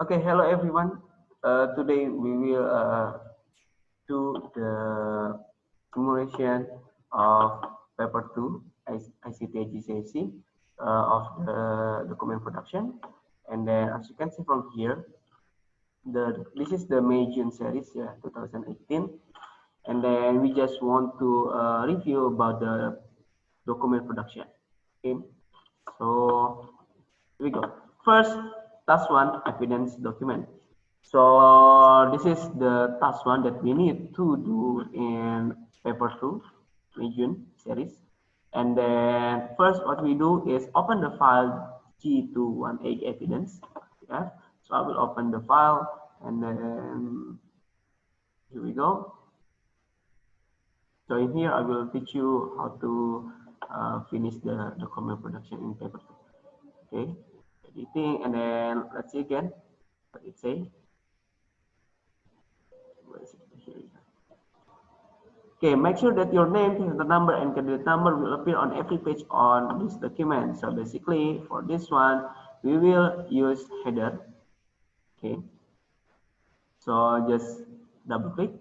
Okay, hello everyone. Today we will do the simulation of paper 2 ICT GCSE of the document production. And then as you can see from here, this is the May June series, 2018. And then we just want to review about the document production. Okay, so here we go. First, task one, evidence document. So this is the task one that we need to do in paper two, region series. And then first what we do is open the file G218 evidence. Yeah. So I will open the file and then here we go. So in here I will teach you how to finish the document production in paper two. Okay. Editing and then let's see again what it says. Okay, make sure that your name, the number, and candidate number will appear on every page on this document. So basically, for this one, we will use header. Okay, so just double click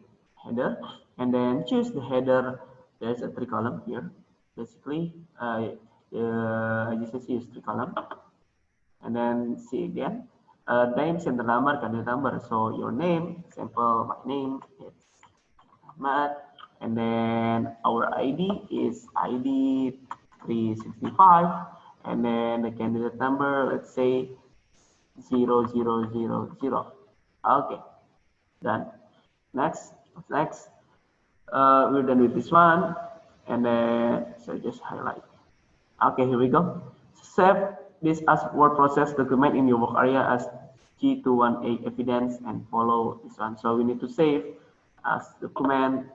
header, and then choose the header. There's a three column here. Basically, just use three column, and then see again. Name, center number, candidate number. So your name, example, my name, it's Ahmad, and then our ID is ID 365, and then the candidate number, let's say 0000. Okay, done. Next, we're done with this one, and then so just highlight. Okay, here we go. Save this as word process document in your work area as G218 evidence and follow this one. So we need to save as document,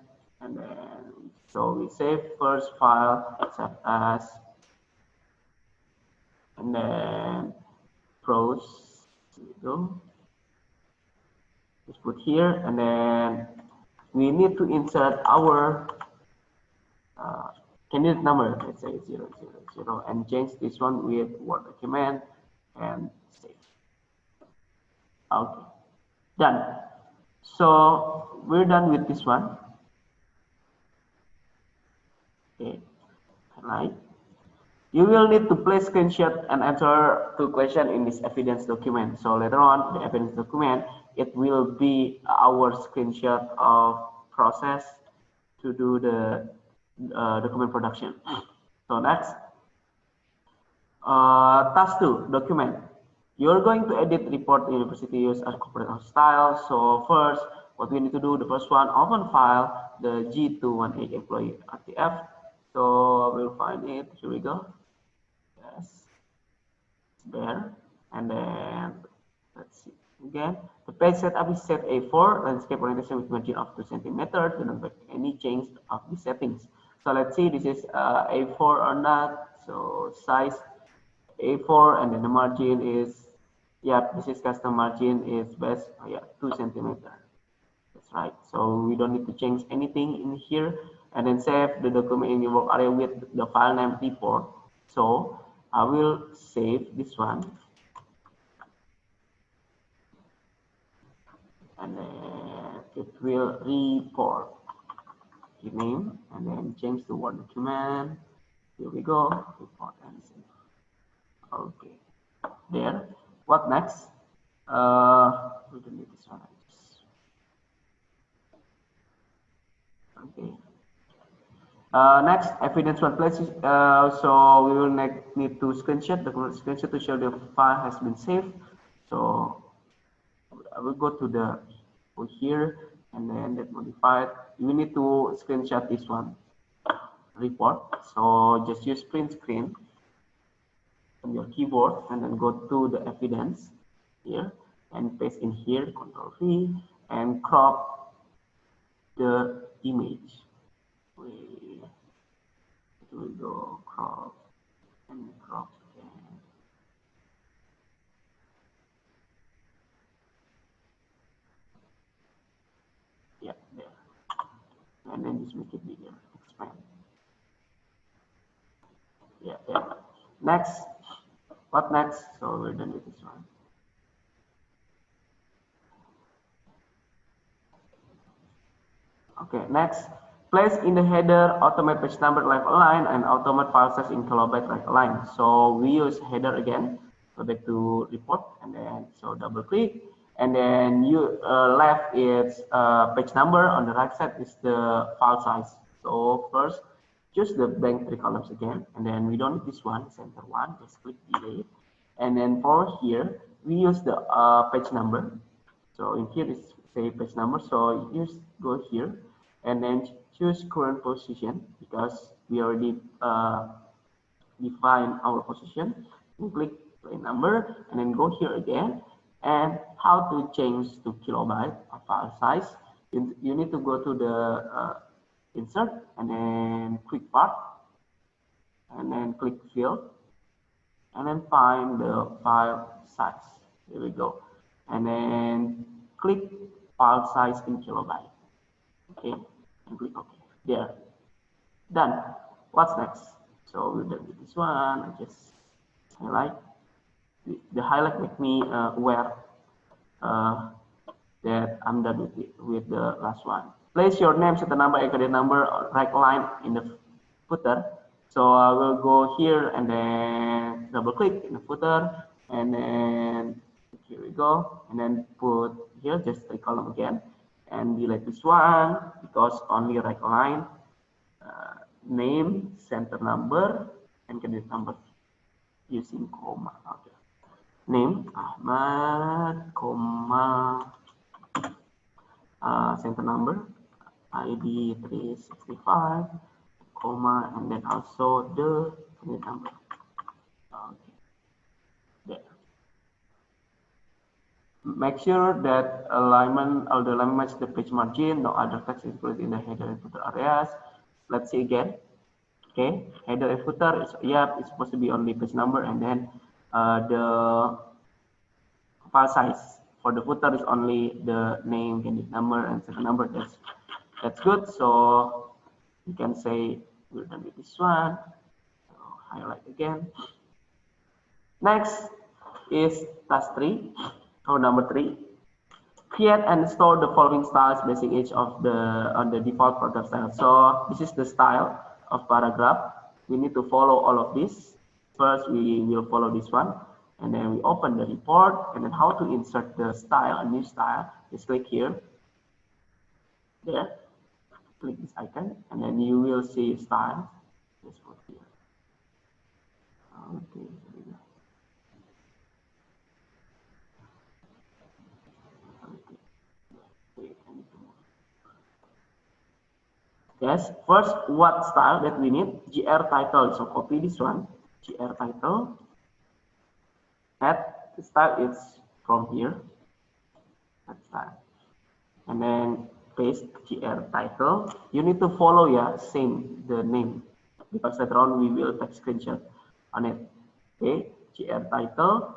and then so we save first file, save as, and then pros. Here we go. Just put here, and then we need to insert our candidate number, let's say 000, and change this one with Word document and save. Okay, done. So we're done with this one. Okay, highlight. You will need to place screenshot and answer to question in this evidence document. So later on, the evidence document, it will be our screenshot of process to do the document production. So next, task 2, document. You're going to edit report university use as corporate style. So first, what we need to do, the first one, open file, the G218 employee RTF. So we'll find it, here we go. Yes, there. And then, let's see, again, the page setup is set A4, landscape orientation with margin of 2 centimeters. Do not make any change of the settings. So let's see, this is A4 or not. So size A4, and then the margin is, yeah, this is custom margin is best, 2 centimeter. That's right. So we don't need to change anything in here, and then save the document in your work area with the file name report. So I will save this one, and then it will report the name, and then change the Word document. Here we go, report and save. Okay, there. What next? We don't need this one. Okay. Next, evidence one place. So we will need to screenshot the screenshot to show the file has been saved. So I will go to the here and then that modified. You need to screenshot this one report. So just use print screen on your keyboard and then go to the evidence here and paste in here, Control V, and crop the image. We will go crop and crop again. Yeah, there. And then just make it bigger, expand. Yeah, there. Next, what next? So we're done with this one. Okay, next, place in the header automate page number left align and automate file size in kilobyte right align. So we use header again. Go back to report and then so double click and then you left is page number, on the right side is the file size. So first choose the blank 3 columns again and then we don't need this one, center one, just click delete. And then for here we use the page number. So in here is say page number, so you just go here and then choose current position because we already define our position. You click play number and then go here again. And how to change to kilobyte file size? You need to go to the insert and then click part and then click fill and then find the file size. Here we go. And then click file size in kilobyte. Okay, and click OK. There. Done. What's next? So we're done with this one. I just highlight. The highlight make me aware that I'm done with the last one. Place your name, set the number, encoded number, right line in the footer. So I will go here and then double click in the footer and then here we go and then put here just 3 column again and delete this one because only right line, name, center number, and candidate number using comma. Okay. Name Ahmad, comma, center number ID 365, comma, and then also the candidate number. Okay. There. Make sure that alignment, all the alignment matches the page margin. No other text is included in the header and footer areas. Let's see again. Okay, header and footer is it's supposed to be only page number, and then the file size for the footer is only the name, candidate number, and second number. That's good. So you can say we're done with this one. So highlight again. Next is task 3 or number 3. Create and store the following styles basing each of on the default paragraph style. So this is the style of paragraph. We need to follow all of this. First, we will follow this one, and then we open the report, and then how to insert the style, a new style. Just click here. There, click this icon, and then you will see style. Just put here. Okay. Yes, first what style that we need? GR title. So copy this one, GR title. Add the style is from here. That style. And then paste GR title. You need to follow same the name because later on we will take screenshot on it. Okay, GR title.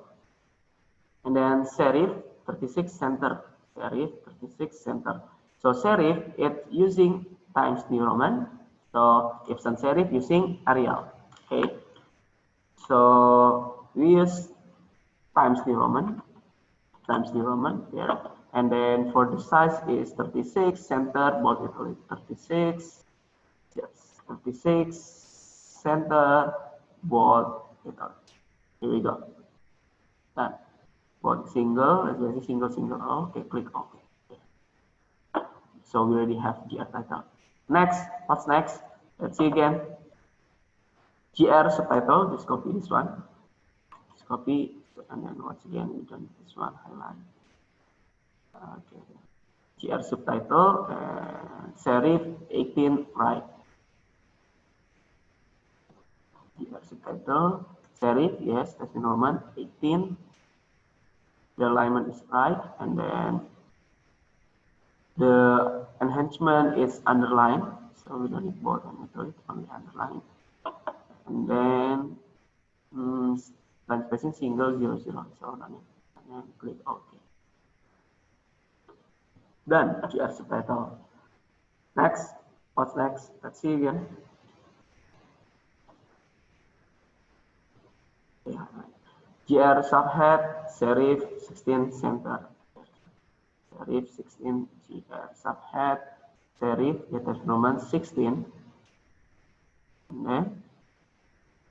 And then serif 36 center. Serif 36 center. So serif it's using Times New Roman. So if sans serif using Arial. Okay. So we use Times New Roman. Times New Roman here. And then for the size is 36, center, bold italic 36. Yes, 36, center, bold italic. Here we go. Done. Bold single, let's say single. Okay, click OK. So we already have GR title. Next, what's next? Let's see again. GR subtitle, just copy this one. Just copy, and then once again, we done this one, highlight. Okay. GR subtitle, serif 18 right. GR subtitle, serif, yes, that's the normal, 18. The alignment is right, and then the enhancement is underlined, so we don't need bold and italic, only underline. And then line spacing single 00, so done it. And then click OK. Done. GR subtitle. Next, what's next? Let's see again. Yeah. GR subhead serif 16 center. Serif 16 GR subhead serif data Roman 16, and then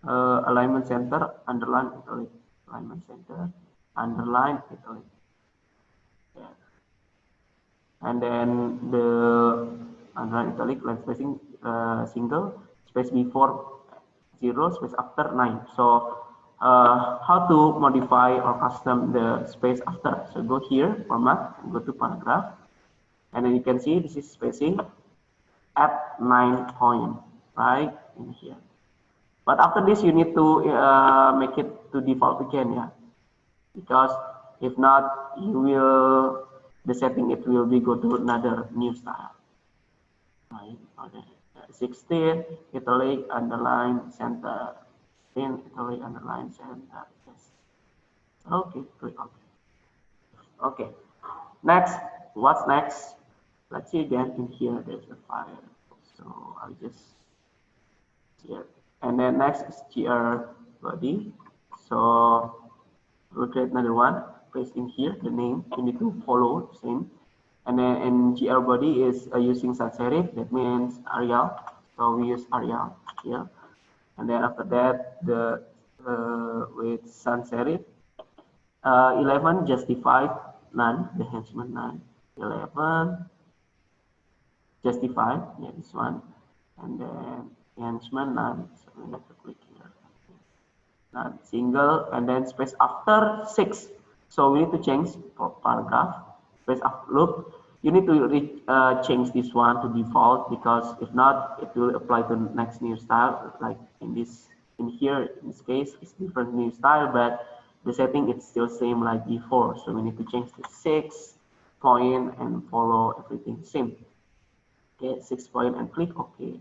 alignment center, underline italic, alignment center, underline italic. Yeah. And then the underline italic line spacing single, space before 0, space after 9. So how to modify or custom the space after? So go here, format, and go to paragraph, and then you can see this is spacing at 9 point, right in here. But after this, you need to make it to default again, yeah, because if not, you will the setting it will be go to another new style. Right, okay. 16 italic underline center, 16 italic underline center. Yes. Okay, click OK. Okay. Next, what's next? Let's see again in here. There's a file. So I'll just here. And then next is GR body. So we'll create another one. Paste in here the name. You need to follow same. And then in GR body is using sans serif. That means Arial. So we use Arial here. And then after that the with sans serif 11 justified none. The enhancement none. 11 justified. Yeah, this one. And then enhancement none. So we have to click here. None. Single and then space after 6. So we need to change for paragraph. Space after loop. You need to change this one to default, because if not, it will apply to next new style. Like in this, in here, in this case, it's different new style, but the setting is still same like before. So we need to change to 6 point and follow everything same. Okay, 6 point and click OK.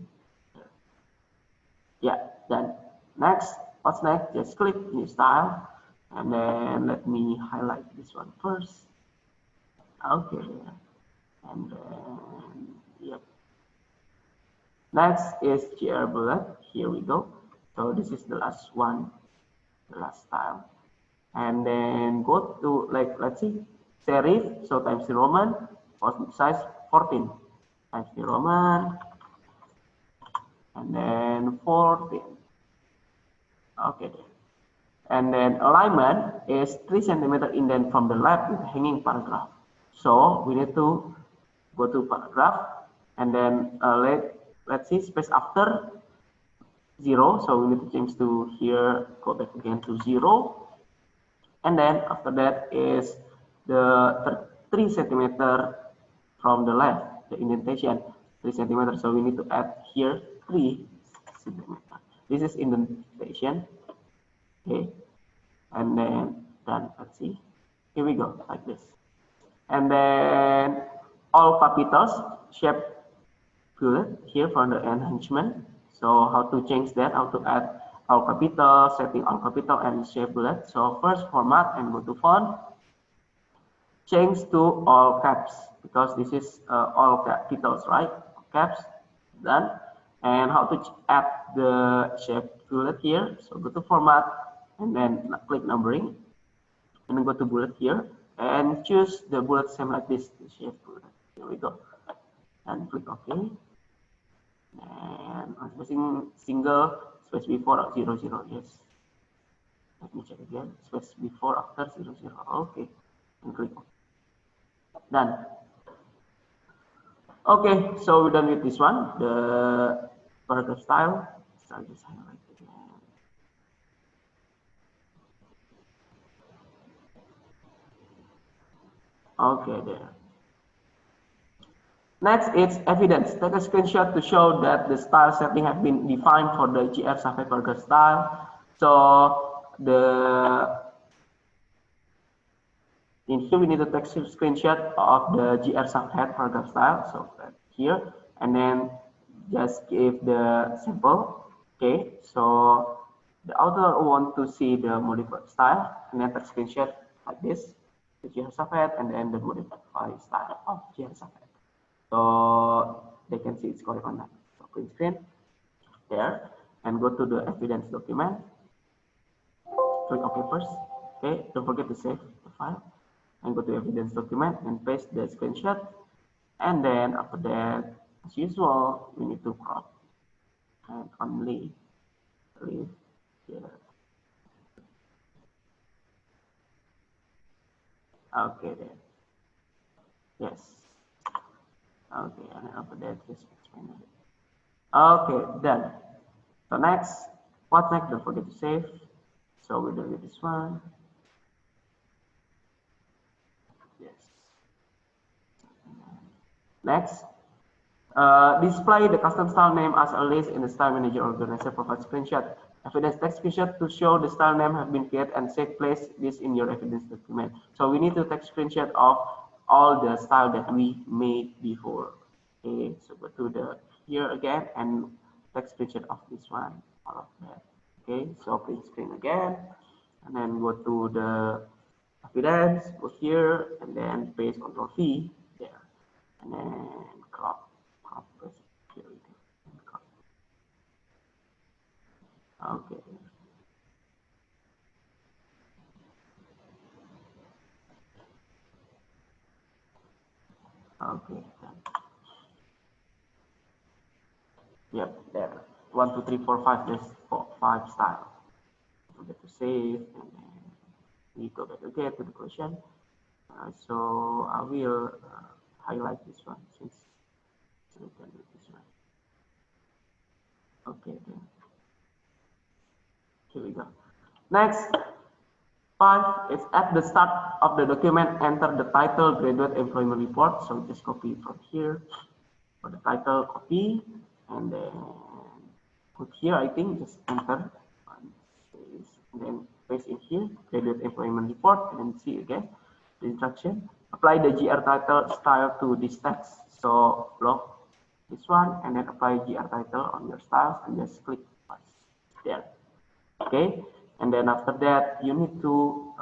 Yeah, then next, what's next? Just click new style, and then let me highlight this one first. Okay. And then, yep. Next is GR bullet. Here we go. So this is the last one, the last style. And then go to, like, let's see, serif. So times the Roman, font size 14. Times the Roman, and then 14. Okay. And then alignment is 3 cm indent from the left with hanging paragraph. So we need to go to paragraph, and then let's see, space after 0. So we need to change to here, go back again to 0. And then after that is the 3 cm from the left, the indentation 3 cm. So we need to add here 3 cm. This is indentation. Okay, and then done. Let's see. Here we go, like this. And then all capitals, shape bullet here for the enhancement. So how to change that, how to add all capital, setting all capital and shape bullet. So first format and go to font. Change to all caps, because this is all capitals, right? Caps, done. And how to add the shape bullet here. So go to format and then click numbering, and then go to bullet here and choose the bullet same like this, the shape bullet. Here we go, and click OK. And I'm spacing single, space before 0, 0. Yes. Let me check again. Space before after 0, 0. Okay, and click OK. Done. Okay, so we're done with this one, the paragraph style. So I'll just highlight it again. Okay, there. Next, it's evidence. Take a screenshot to show that the style setting have been defined for the GR Subhead paragraph style. So in here we need to take a screenshot of the GR Subhead paragraph style. So here, and then just give the sample. Okay, so the author want to see the modified style, and then take a screenshot like this, the GR Subhead, and then the modified style of GR Subhead. So they can see it's correct on that. So print screen there, and go to the evidence document. Click OK first. Okay, don't forget to save the file, and go to evidence document and paste the screenshot. And then after that, As usual, we need to crop and only leave here. Okay, then. Yes. Okay, and after that, just expand it. Okay, done. So next, what's next? Don't forget to save. So we delete this one. Yes. Next, display the custom style name as a list in the style manager organizer. Provide screenshot. Evidence text screenshot to show the style name have been created and save place this in your evidence document. So we need to take screenshot of all the style that we made before. Okay, so go to the here again and take screenshot of this one, all of that. Okay, so print screen again, and then go to the evidence, go here, and then paste Ctrl V there, and then crop here. Okay. Okay. Yep, there. 1, 2, 3, 4, 5. There's 5 style. Forget to save, and then we go back again to the question. So I will highlight this one since we can do this one. Okay, then. Here we go. Next, 5 is at the start of the document, enter the title graduate employment report. So just copy from here for the title, copy, and then put here, I think, just enter, and then paste in here, graduate employment report, and then see again the instruction. Apply the GR title style to this text. So block this one, and then apply GR title on your styles, and just click there. Okay, and then after that, you need to,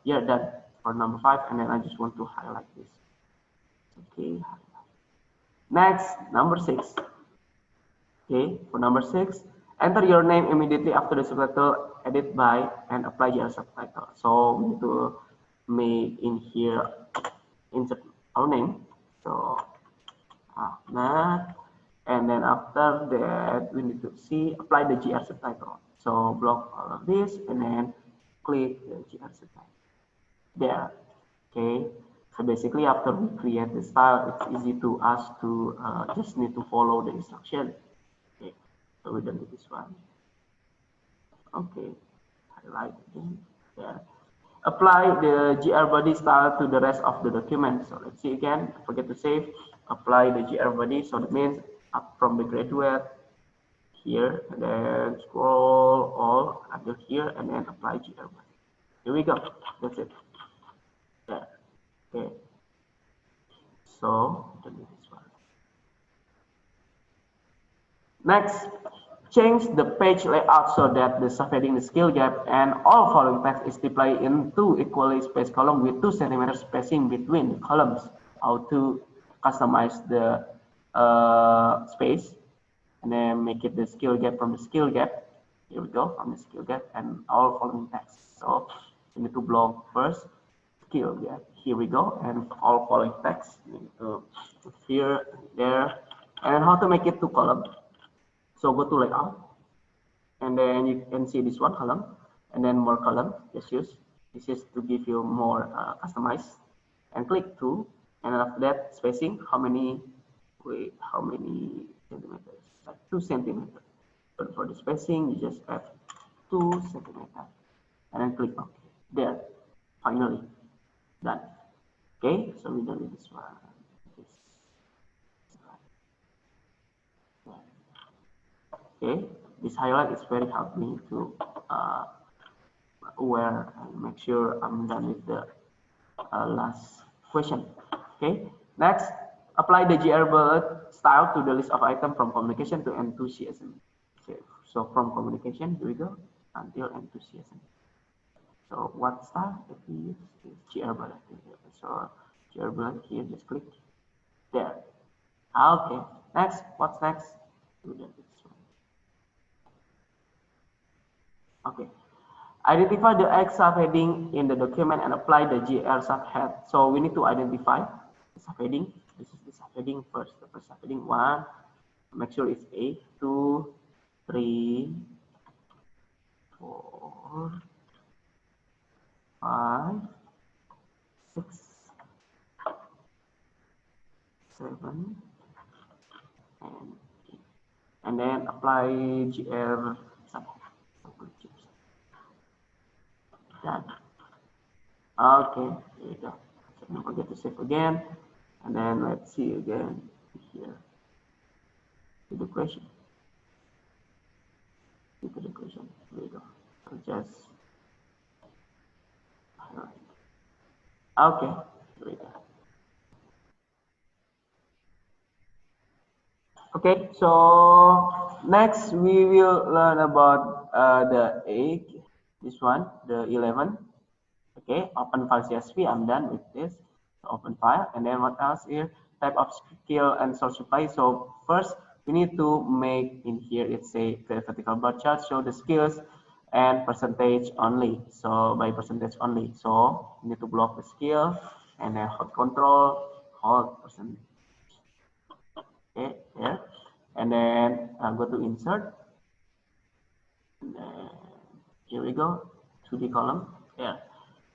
yeah, done for number 5, and then I just want to highlight this. Okay, next, number 6. Okay, for number 6, enter your name immediately after the subtitle, edit by, and apply your subtitle. So we need to make in here, insert our name. So Ahmad, and then after that, we need to see, apply the GR subtitle. So block all of this, and then click the GR subtitle. There. Okay. So basically, after we create the style, it's easy to us to just need to follow the instruction. Okay. So we delete this one. Okay. Highlight again. There. Apply the GR body style to the rest of the document. So let's see again. Forget to save. Apply the GR body. So that means up from the graduate here, and then scroll all until here, and then apply GR body. Here we go. That's it. There. Okay. So delete this one. Next, change the page layout so that the subheading, the skill gap, and all following text is displayed in 2 equally spaced columns with 2 cm spacing between the columns. How to customize the space, and then make it the skill gap from the skill gap. Here we go, from the skill gap, and all following text. So you need to block first skill gap. Here we go, and all following text. You need to put here, there, and how to make it 2 columns. So go to layout, and then you can see this one column, and then more column. Just use this is to give you more customized, and click 2, and after that spacing. How many centimeters? Like 2 centimeters. But for the spacing, you just add 2 centimeters, and then click OK. There, finally done. Okay, so we delete this one. Okay, this highlight is very help me to aware and make sure I'm done with the last question. Okay, next, apply the GR bullet style to the list of items from communication to enthusiasm. Okay, so from communication, here we go, until enthusiasm. So what style that we use is GR bullet. So GR bullet here, just click there. Okay, next, what's next? Okay, identify the X subheading in the document and apply the GR subhead. So we need to identify the subheading. this is the subheading first. The first subheading 1. Make sure it's 8, 2, 3, 4, 5, 6, 7, and 8. And then apply GR sample chips. Done. Okay, here we go. So don't forget to save again. And then let's see again here. To the question. To the question. Here we go. So just highlight. Okay, here we go. Okay, so next we will learn about the 8, this one, the 11. Okay, open file CSV, I'm done with this. So open file, and then what else here? Type of skill and source supply. So first, we need to make in here, it's a vertical bar chart, show the skills and percentage only. So by percentage only. So we need to block the skill and then hold control, hold percentage. Okay, here. And then go to insert. And then here we go, 2D column. Yeah.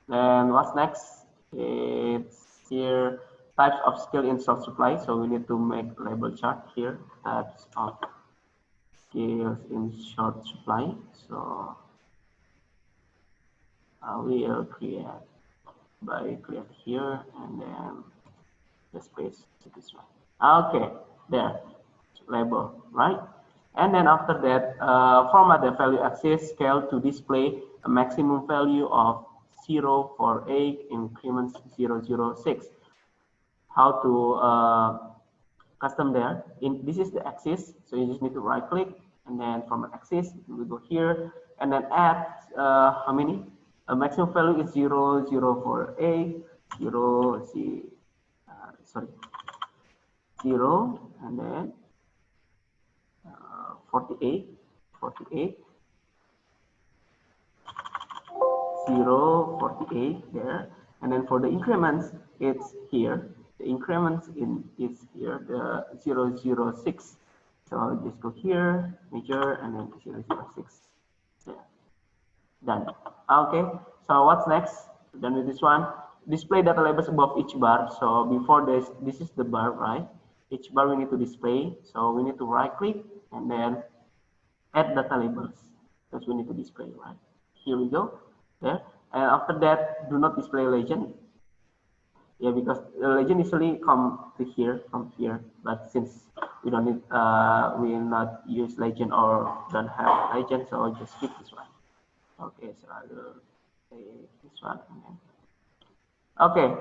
Then what's next? It's here types of skill in short supply. So we need to make label chart here. Types of skills in short supply. So I will create by create here and then the space this one. Okay, there label, right? And then after that, format the value axis scale to display a maximum value of 0 for 8 increments 006. How to custom there? This is the axis, so you just need to right click and then from axis we go here and then add how many? A maximum value is 0, 0 for 8, 0, sorry, 0, and then 48, 0, 48 there. And then for the increments, it's here. The increments is here, the 006. So just go here, measure, and then 006. Yeah. Done. Okay, so what's next? Done with this one. Display data labels above each bar. So before this is the bar, right? Each bar we need to display. So we need to right click and then add data labels. Because we need to display, right? Here we go. There. And after that, do not display legend. Yeah, because the legend usually come to here from here. But since we don't need, we will not use legend or don't have legend, so I'll just skip this one. Okay, so I will take this one. Okay,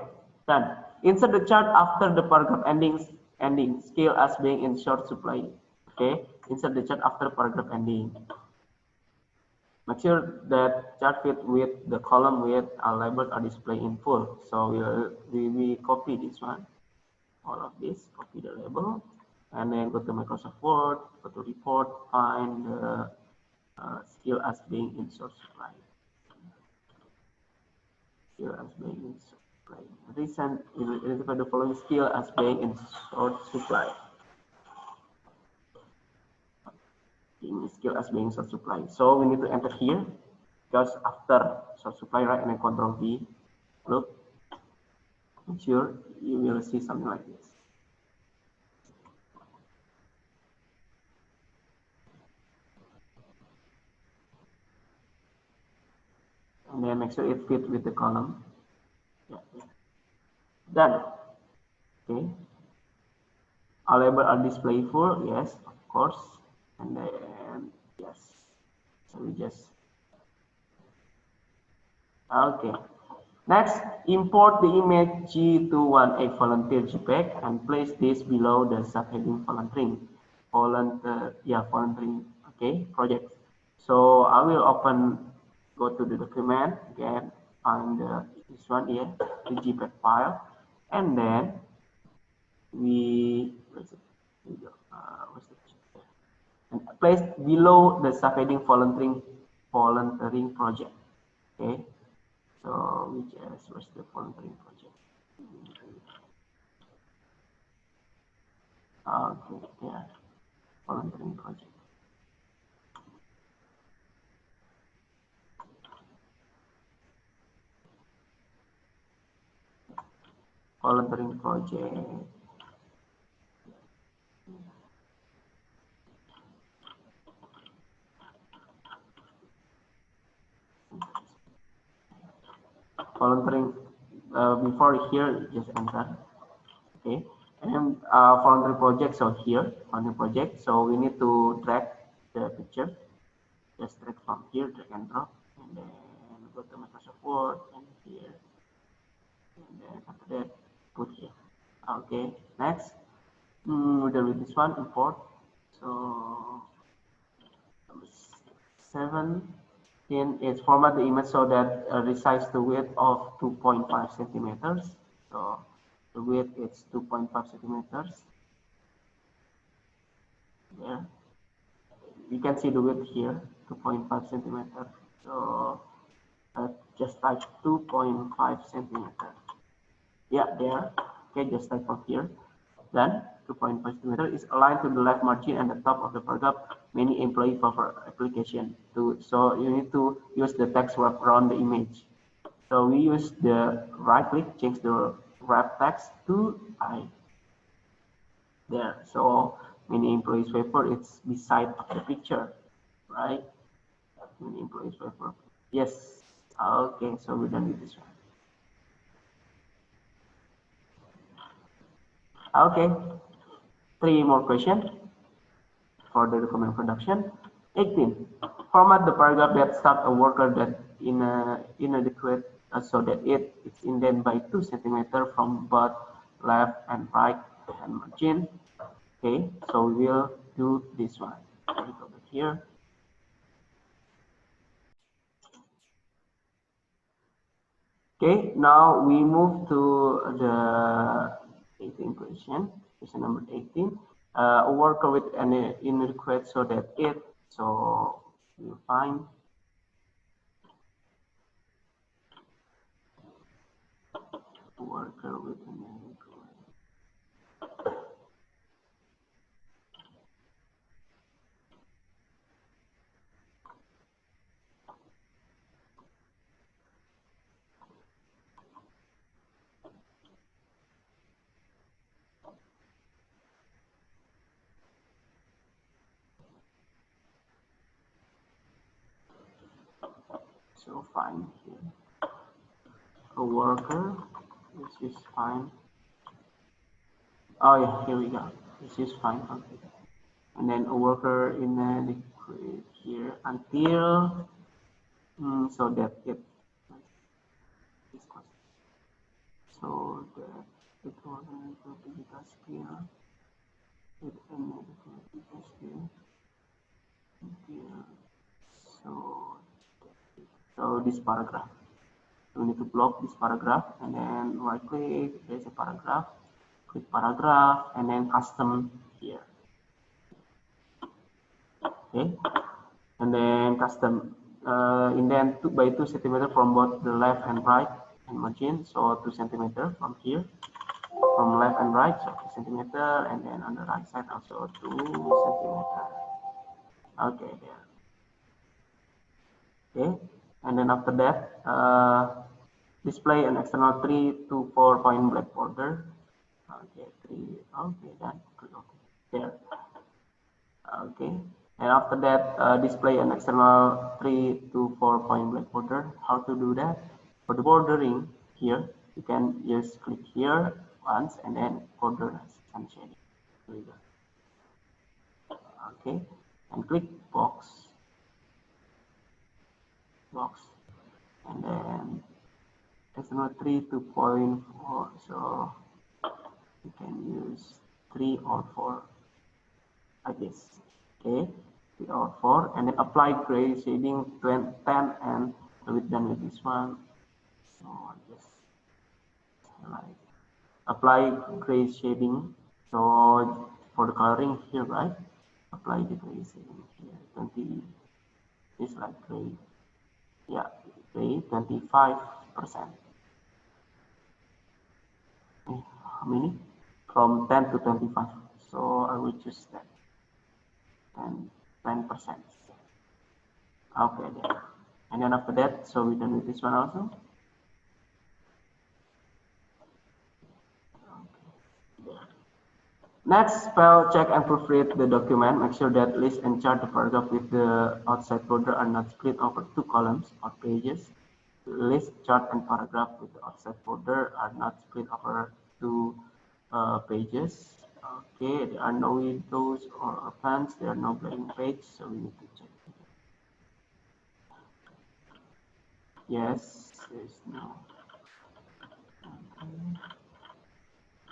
done. Insert the chart after the paragraph ending scale as being in short supply. Okay, insert the chart after paragraph ending. Make sure that chart fit with the column with our labels are displayed in full. So we copy this one, all of this, copy the label, and then go to Microsoft Word, go to report, find the skill as being in short supply. Skill as being in short supply. Recent, identify the following skill as being in short supply. Skill as being short supply. So we need to enter here because after short supply, right, and then Control V. Look, make sure you will see something like this. And then make sure it fits with the column. Yeah. Done. Okay. Our label are displayed full, yes, of course. And then yes. So we just okay. Next, import the image G218 volunteer JPEG and place this below the subheading volunteering. Volunteering, okay, project. So I will go to the document again, find this one here, the JPEG file, and then and place below the subheading volunteering project. Okay. So where's the volunteering project? Okay, there, volunteering project. Volunteering project. Volunteering, before here, just enter. Okay, and voluntary project, so here, voluntary project, so we need to drag the picture. Just drag from here, drag and drop, and then go to Microsoft Word, and here, and then after that, put here. Okay, next, we're done with this one, import. So, number 7 is format the image so that resize the width of 2.5 centimeters. So, the width is 2.5 centimeters. There. You can see the width here, 2.5 centimeter. So just type 2.5 centimeter. Yeah, there. Okay, just type from here. Then 2.5 centimeter is aligned to the left margin and the top of the paragraph. Many employee prefer application to. So you need to use the text wrap around the image. So we use the right click, change the wrap text to I. There. So many employees prefer it's beside of the picture, right? Many employees prefer. Yes. Okay, so we're done with this one. Okay, 3 more questions for the document production. 18. Format the paragraph that start a worker that inadequate so that it is indented by 2 centimeters from both left and right hand margin. Okay, so we will do this one. Let me go back here. Okay, now we move to the 18th question number 18. A worker with an inadequate so that it, so you find a worker with an inadequate. So find here a worker, this is fine. Oh yeah, here we go. This is fine. Okay. And then a worker inadequate here until so that it is so that it wasn't able to be here. It inadequate because here. So this paragraph. We need to block this paragraph and then right click, there's a paragraph, click paragraph and then custom here. Okay, and then custom indent 2 by 2 centimeter from both the left and right and margin, so 2 centimeter from here, from left and right, so 2 centimeter, and then on the right side also 2 centimeter. Okay, there. Okay, and then after that, display an external 3 to 4 point black border. Okay, 3. Okay, done. Okay, there. Okay, and after that, display an external 3 to 4 point black border. How to do that? For the bordering here, you can just click here once and then border some shading. Here we go. Okay, and click box, and then external 3 to 0.4. So you can use 3 or 4 like this. Okay, 3 or 4, and then apply gray shading 10, and we're done with this one. So just like apply gray shading. So for the coloring here, right? Apply the gray shading here. 20 is like gray. Yeah, gray 25%. How many? From 10 to 25. So we choose that, and 10%. Okay, there. And then after that, so we're done with this one also. Next, spell check and proofread the document. Make sure that list and chart the paragraph with the outside border are not split over 2 columns or pages. List, chart, and paragraph with the outside border are not split over 2 pages. Okay, there are no windows or appends. There are no blank page, so we need to check. Yes, there's no.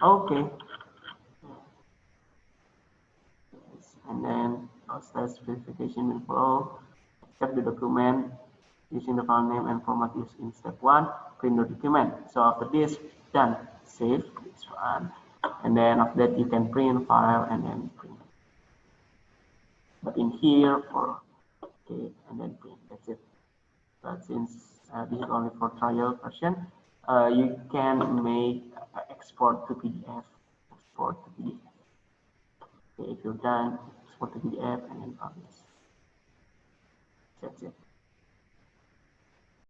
Okay. Yes. And then process verification will follow. Accept the document using the file name and format used in step 1. Print the document. So after this, done. Save this one. And then after that, you can print file and then print. But in here for okay, and then print. That's it. But since this is only for trial version, you can make export to PDF. Export to PDF. Okay, if you're done, export to PDF and then publish. That's it.